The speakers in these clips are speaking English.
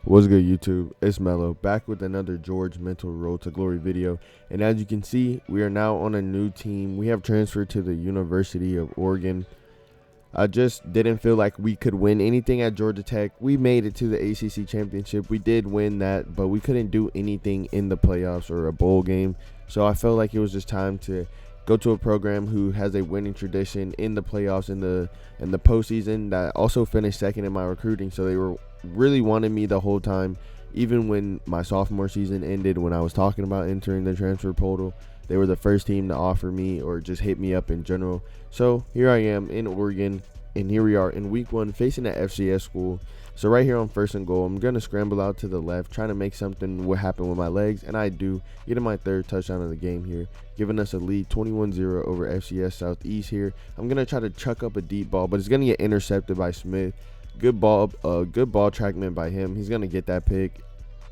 What's good, YouTube? It's Mello, back with another George Mental Road to Glory video. And as you can see, we are now on a new team. We have transferred to the University of Oregon. I just didn't feel like we could win anything at Georgia Tech. We made it to the ACC Championship. We did win that, but we couldn't do anything in the playoffs or a bowl game. So I felt like it was just time to go to a program who has a winning tradition in the playoffs, in the postseason, that also finished second in my recruiting. So they were really wanted me the whole time, even when my sophomore season ended, when I was talking about entering the transfer portal. They were the first team to offer me or just hit me up in general. So here I am in Oregon, and here we are in week 1 facing an FCS school. So right here on 1st and goal, I'm going to scramble out to the left, trying to make something happen with my legs, and I do, getting my 3rd touchdown of the game here, giving us a lead 21-0 over FCS Southeast here. I'm going to try to chuck up a deep ball, but it's going to get intercepted by Smith. Good ball trackman by him. He's going to get that pick.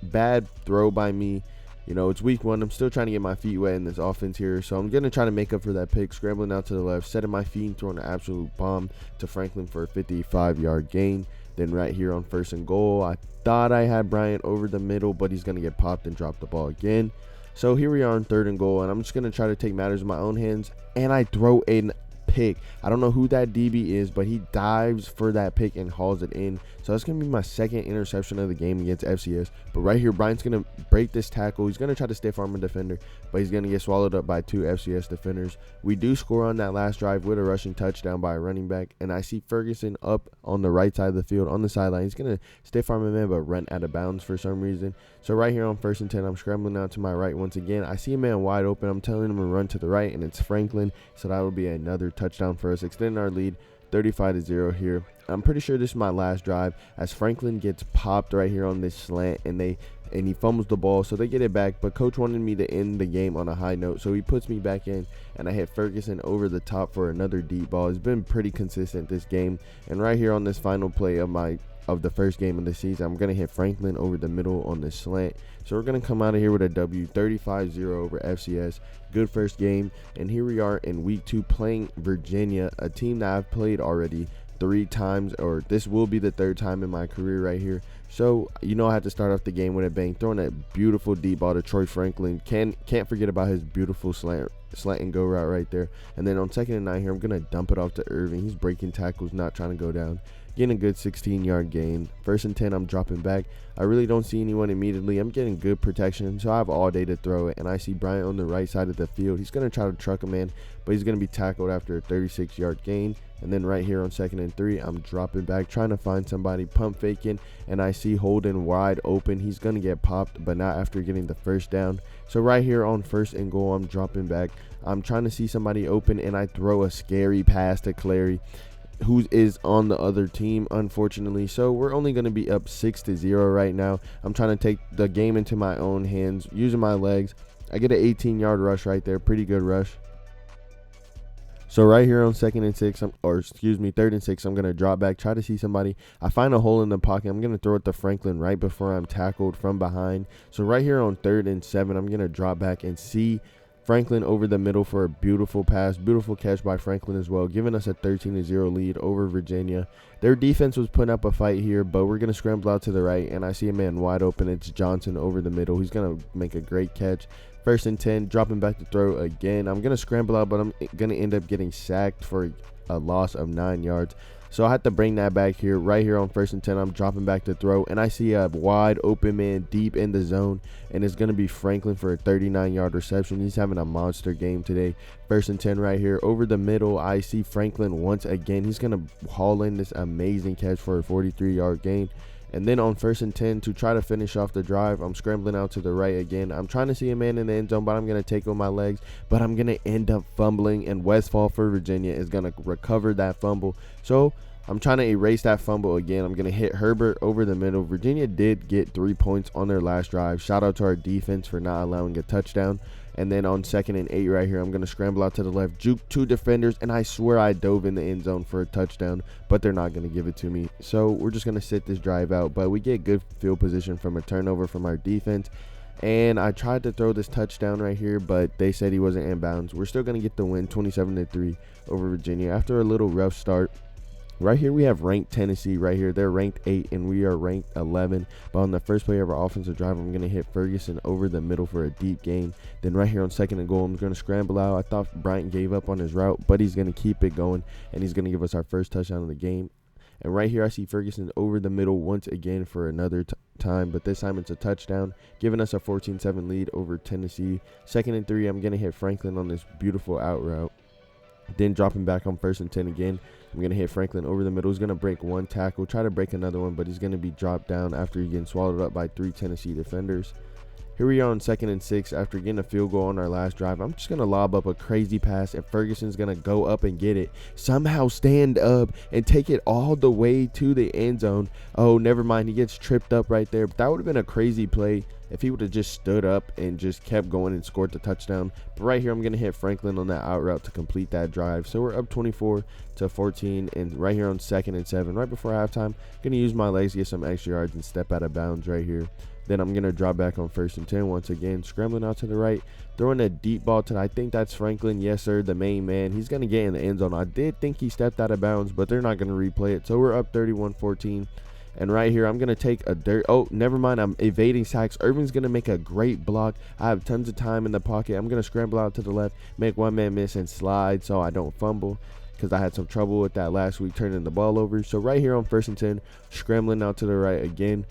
Bad throw by me. You know, it's week 1. I'm still trying to get my feet wet in this offense here. So I'm going to try to make up for that pick, scrambling out to the left, setting my feet and throwing an absolute bomb to Franklin for a 55-yard gain. Then right here on 1st and goal, I thought I had Bryant over the middle, but he's going to get popped and drop the ball again. So here we are on 3rd and goal, and I'm just going to try to take matters in my own hands, and I throw a pick. I don't know who that DB is, but he dives for that pick and hauls it in. So that's going to be my 2nd interception of the game against FCS. But right here, Bryant's going to break this tackle. He's going to try to stiff arm a defender, but he's going to get swallowed up by 2 FCS defenders. We do score on that last drive with a rushing touchdown by a running back, and I see Ferguson up on the right side of the field on the sideline. He's going to stiff arm him in, but run out of bounds for some reason. So right here on 1st and 10, I'm scrambling out to my right once again. I see a man wide open. I'm telling him to run to the right, and it's Franklin. So that will be another touchdown for us, extending our lead 35-0 here. I'm pretty sure this is my last drive, as Franklin gets popped right here on this slant, and he fumbles the ball, so they get it back. But coach wanted me to end the game on a high note, so he puts me back in, and I hit Ferguson over the top for another deep ball. It's been pretty consistent this game, and right here on this final play of the first game of the season, I'm going to hit Franklin over the middle on this slant. So we're going to come out of here with a W, 35-0 over FCS. Good first game. And here we are in week 2 playing Virginia, a team that I've played already 3 times, or this will be the 3rd time in my career right here. So, you know, I had to start off the game with a bang, throwing a beautiful deep ball to Troy Franklin. Can't forget about his beautiful slant and go route right there. And then on 2nd and 9 here, I'm going to dump it off to Irving. He's breaking tackles, not trying to go down. Getting a good 16-yard gain. 1st and 10, I'm dropping back. I really don't see anyone immediately. I'm getting good protection, so I have all day to throw it. And I see Bryant on the right side of the field. He's going to try to truck him in, but he's going to be tackled after a 36-yard gain. And then right here on 2nd and 3, I'm dropping back, trying to find somebody, pump faking, and I see Holden wide open. He's going to get popped, but not after getting the 1st down. So right here on 1st and goal, I'm dropping back. I'm trying to see somebody open, and I throw a scary pass to Clary, who is on the other team, unfortunately. So we're only going to be up 6-0 right now. I'm trying to take the game into my own hands, using my legs. I get an 18-yard rush right there, pretty good rush. So right here on 3rd and 6, I'm going to drop back, try to see somebody. I find a hole in the pocket. I'm going to throw it to Franklin right before I'm tackled from behind. So right here on 3rd and 7, I'm going to drop back and see Franklin over the middle for a beautiful pass, beautiful catch by Franklin as well, giving us a 13-0 lead over Virginia. Their defense was putting up a fight here, but we're going to scramble out to the right, and I see a man wide open. It's Johnson over the middle. He's going to make a great catch. 1st and 10, dropping back to throw again. I'm going to scramble out, but I'm going to end up getting sacked for a loss of 9 yards. So I had to bring that back here. Right here on 1st and 10, I'm dropping back to throw, and I see a wide open man deep in the zone, and it's going to be Franklin for a 39-yard reception. He's having a monster game today. 1st and 10 right here. Over the middle, I see Franklin once again. He's going to haul in this amazing catch for a 43-yard gain. And then on 1st and 10, to try to finish off the drive, I'm scrambling out to the right again. I'm trying to see a man in the end zone, but I'm going to take on my legs. But I'm going to end up fumbling, and Westfall for Virginia is going to recover that fumble. So I'm trying to erase that fumble again. I'm going to hit Herbert over the middle. Virginia did get 3 points on their last drive. Shout out to our defense for not allowing a touchdown. And then on 2nd and 8 right here, I'm going to scramble out to the left, juke 2 defenders, and I swear I dove in the end zone for a touchdown, but they're not going to give it to me. So we're just going to sit this drive out, but we get good field position from a turnover from our defense. And I tried to throw this touchdown right here, but they said he wasn't in bounds. We're still going to get the win, 27-3 over Virginia after a little rough start. Right here we have ranked Tennessee right here. They're ranked 8 and we are ranked 11. But on the first play of our offensive drive, I'm going to hit Ferguson over the middle for a deep gain. Then right here on 2nd and goal, I'm going to scramble out. I thought Bryant gave up on his route, but he's going to keep it going, and he's going to give us our first touchdown of the game. And right here I see Ferguson over the middle once again for another time, but this time it's a touchdown, giving us a 14-7 lead over Tennessee. 2nd and 3, I'm going to hit Franklin on this beautiful out route. Then dropping back on 1st and 10 again. I'm going to hit Franklin over the middle. He's going to break one tackle, try to break another one, but he's going to be dropped down after he getting swallowed up by 3 Tennessee defenders. Here we are on 2nd and 6 after getting a field goal on our last drive. I'm just going to lob up a crazy pass, and Ferguson's going to go up and get it. Somehow stand up and take it all the way to the end zone. Oh, never mind. He gets tripped up right there. But that would have been a crazy play if he would have just stood up and just kept going and scored the touchdown. But right here, I'm going to hit Franklin on that out route to complete that drive. So we're up 24-14, and right here on 2nd and 7, right before halftime, going to use my legs to get some extra yards and step out of bounds right here. Then I'm going to drop back on 1st and 10 once again, scrambling out to the right, throwing a deep ball to, I think that's Franklin. Yes, sir, the main man. He's going to get in the end zone. I did think he stepped out of bounds, but they're not going to replay it. So we're up 31-14. And right here, I'm going to take a never mind. I'm evading sacks. Irvin's going to make a great block. I have tons of time in the pocket. I'm going to scramble out to the left, make one man miss, and slide so I don't fumble, because I had some trouble with that last week turning the ball over. So right here on 1st and 10, scrambling out to the right again,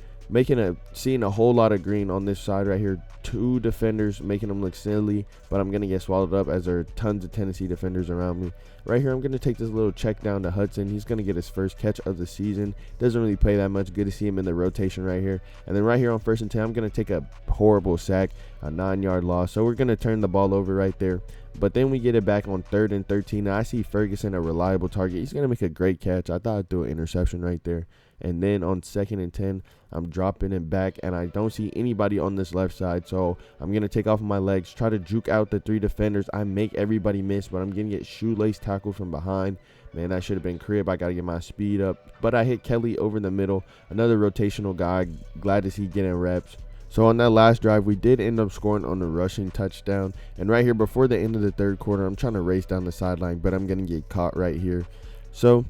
seeing a whole lot of green on this side right here. 2 defenders making them look silly, but I'm going to get swallowed up as there are tons of Tennessee defenders around me. Right here, I'm going to take this little check down to Hudson. He's going to get his first catch of the season. Doesn't really play that much. Good to see him in the rotation right here. And then right here on 1st and 10, I'm going to take a horrible sack, a 9-yard loss. So we're going to turn the ball over right there. But then we get it back on 3rd and 13. Now I see Ferguson, a reliable target. He's going to make a great catch. I thought I'd do an interception right there. And then on 2nd and 10, I'm dropping it back, and I don't see anybody on this left side. So I'm going to take off my legs, try to juke out the 3 defenders. I make everybody miss, but I'm going to get shoelace tackled from behind. Man, that should have been crib. I got to get my speed up. But I hit Kelly over the middle. Another rotational guy. Glad to see getting reps. So on that last drive, we did end up scoring on the rushing touchdown. And right here, before the end of the 3rd quarter, I'm trying to race down the sideline, but I'm going to get caught right here. So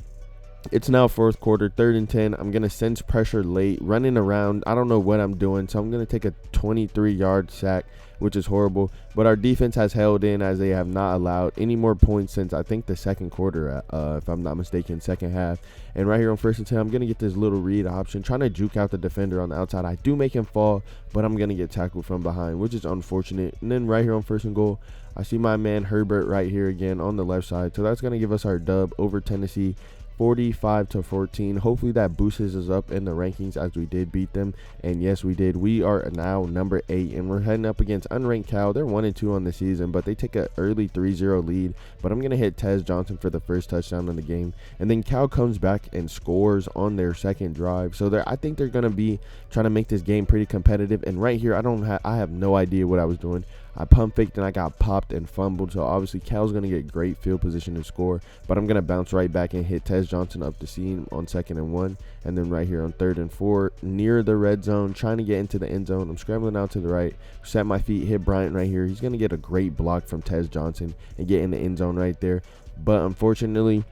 it's now 4th quarter, 3rd and 10. I'm going to sense pressure late, running around. I don't know what I'm doing, so I'm going to take a 23-yard sack, which is horrible. But our defense has held in, as they have not allowed any more points since, I think, the 2nd quarter, if I'm not mistaken, 2nd half. And right here on 1st and 10, I'm going to get this little read option, trying to juke out the defender on the outside. I do make him fall, but I'm going to get tackled from behind, which is unfortunate. And then right here on 1st and goal, I see my man Herbert right here again on the left side. So that's going to give us our dub over Tennessee, 45-14. Hopefully that boosts us up in the rankings, as we did beat them. And yes, we did. We are now number 8, and we're heading up against unranked Cal. They're 1-2 on the season, but they take an early 3-0 lead. But I'm going to hit Tez Johnson for the first touchdown of the game. And then Cal comes back and scores on their 2nd drive. So I think they're going to be trying to make this game pretty competitive. And right here, I have no idea what I was doing. I pump faked and I got popped and fumbled. So obviously Cal's going to get great field position to score. But I'm going to bounce right back and hit Tez Johnson up the seam on 2nd and 1. And then right here on 3rd and 4, near the red zone, trying to get into the end zone. I'm scrambling out to the right, set my feet, hit Bryant right here. He's going to get a great block from Tez Johnson and get in the end zone right there. But unfortunately,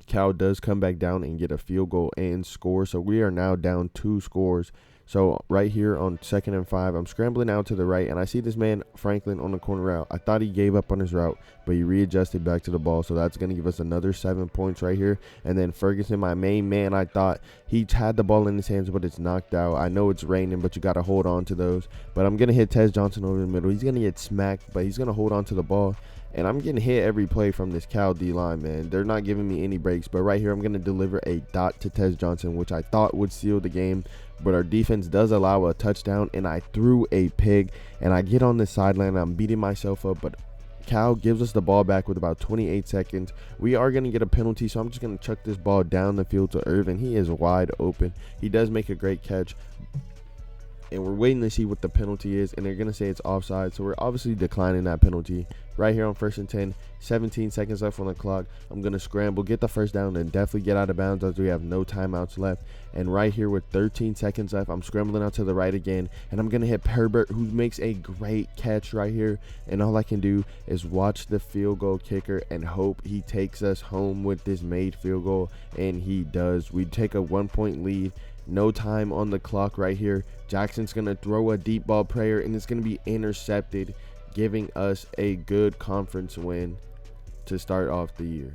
Cal does come back down and get a field goal and score. So we are now down 2 scores. So right here on 2nd and 5, I'm scrambling out to the right, and I see this man Franklin on the corner route. I thought he gave up on his route, but he readjusted back to the ball. So that's going to give us another 7 points right here. And then Ferguson, my main man, I thought he had the ball in his hands, but it's knocked out. I know it's raining, but you got to hold on to those. But I'm going to hit Tez Johnson over the middle. He's going to get smacked, but he's going to hold on to the ball. And I'm getting hit every play from this Cal D-line, man. They're not giving me any breaks. But right here, I'm going to deliver a dot to Tez Johnson, which I thought would seal the game. But our defense does allow a touchdown, and I threw a pig. And I get on the sideline. I'm beating myself up, but Cal gives us the ball back with about 28 seconds. We are going to get a penalty, so I'm just going to chuck this ball down the field to Irvin. He is wide open. He does make a great catch. and we're waiting to see what the penalty is, and they're going to say it's offside, so we're obviously declining that penalty. Right here on 1st and 10, 17 seconds left on the clock. I'm going to scramble, get the first down, and definitely get out of bounds as we have no timeouts left. And right here with 13 seconds left, I'm scrambling out to the right again, and I'm going to hit Herbert, who makes a great catch right here. And all I can do is watch the field goal kicker and hope he takes us home with this made field goal, and he does. We take a 1-point lead. No time on the clock right here. Jackson's going to throw a deep ball prayer, and it's going to be intercepted, giving us a good conference win to start off the year.